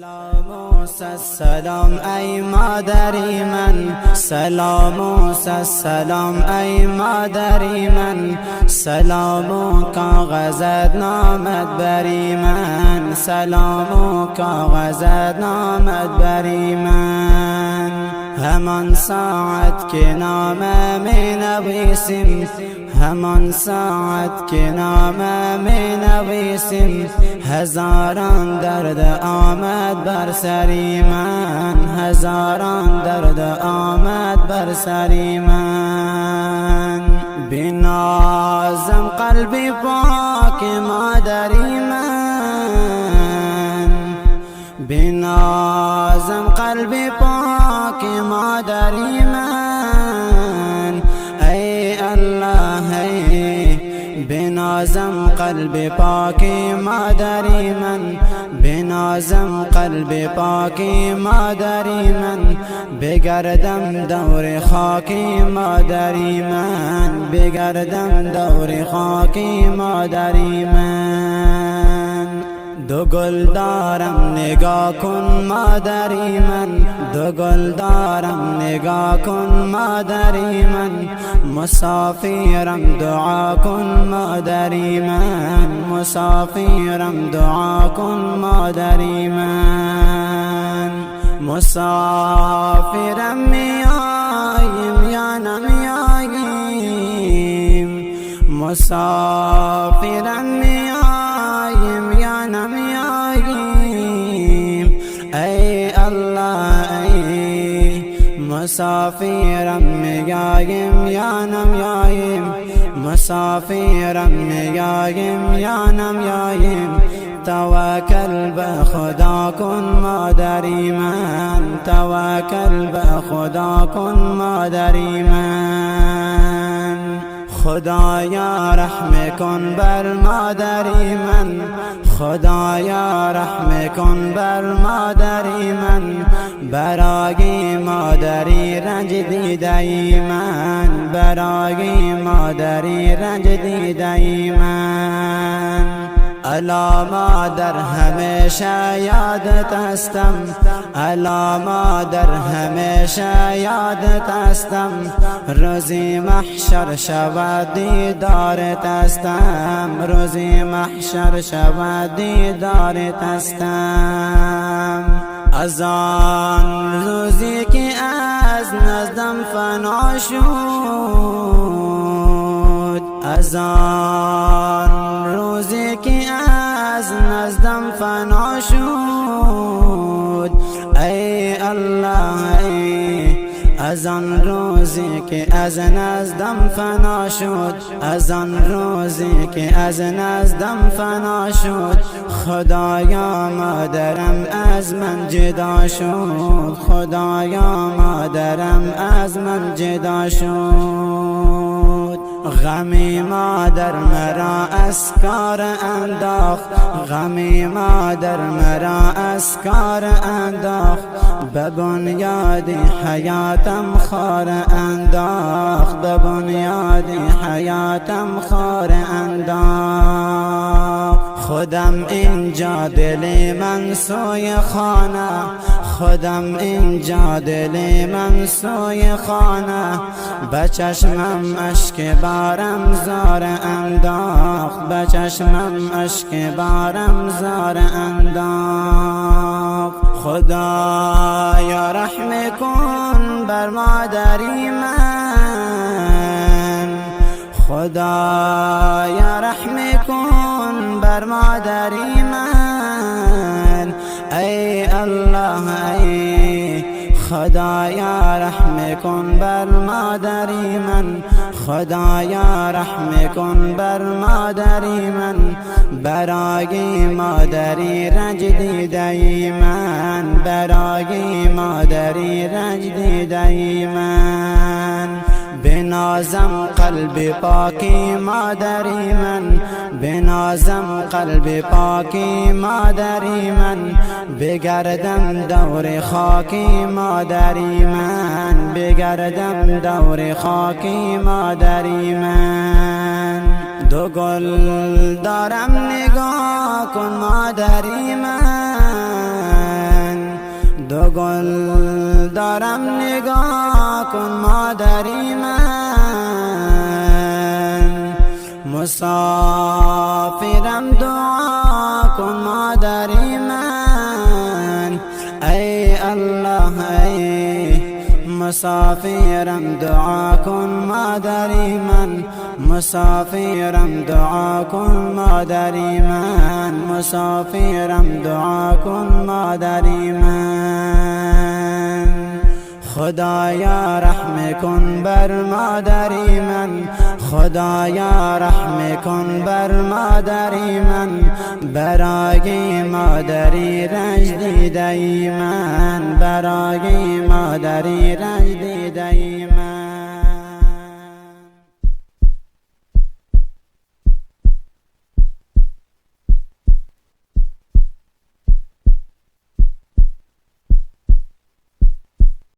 سلام السلام ای مادری من، سلام السلام ای مادری من، سلام کاغذت نامد بری من، سلام کاغذت نامد بری من. همان ساعت که نامه می نویسیم، همان ساعت که نامه می نویسیم، هزاران درد آمد بر سری من، هزاران درد آمد بر سری من. بنازم قلبی پاک مادری من، بنازم قلبی پاک مادری من. ای الله ای بنازم قلب پاکی مادری من، بنازم قلب پاکی مادری من. بگردم دور خاکی مادری من، بگردم دور خاکی مادری من. دو گل دارم نگاه کن مادری من، دو گل دارم نگاه کن مادری من. مسافرم دعا کن مادری من، مسافرم دعا کن مادری من. مسافرم میاییم یا نمیاییم، مسافرم میاییم یا نمیاییم. ای الله ای مسافرم میاییم یا نمیاییم، مسافرم میاییم یا نمیاییم. توکل به خدا کن مادری من، توکل به خدا کن مادری من. خدایا رحم کن بر مادری من، خدایا رحم کن بر مادری من. برای مادری رنج دیده ای من، برای مادری رنج دیده ای من. الا مادر همیشه یادت هستم، الا مادر همیشه یادت هستم. روزی محشر شود دیدارت هستم، روزی محشر شود دیدارت هستم. از آن روزی که از نزدم فنا شد، از آن روزی که از نزدم فنا شد. ای الله ای از آن روزی که از نزدم فنا شد، از آن روزی که از نزدم فنا شد. خدایا مادرم از من جدا شد، خدایا مادرم از من جدا شد. غمی مادر مرا از کار انداخت، غمی مادر مرا از کار انداخت. به بنیاد حیاتم خار انداخت، به بنیاد حیاتم خار انداخت. خودم اینجا دل من سوی خانه، خودم اینجا دل من سوی خانه. به چشمم اشک بارم زار انداخت، به چشمم اشک بارم زار انداخت. خدایا رحم کن بر مادری من، خدایا رحم کن بر مادری من. ای الله ای خدایا رحم کن بر مادری من، خدایا رحم کن بر مادری من. برای مادری رنج دیده ای من، برای مادری رنج دیده ای من. بنازم قلب پاکی مادری من، بنازم قلب پاکی مادری من. بگردم دور خاکی مادری من، بگردم دور خاکی مادری من. دو گل دارم نگاه کن مادری من، گل دارم نگاه کن مادری من، مسافرم دعا کن مادری من. ای الله ای مسافرم دعا کن مادری من، مسافرم دعا کن مادری من، مسافرم دعا کن مادری من. خدایا رحم کن بر مادری من، خدایا رحم کن بر مادری من، برای مادری رنج دیده ای من، برای مادری رنج دیده ای من.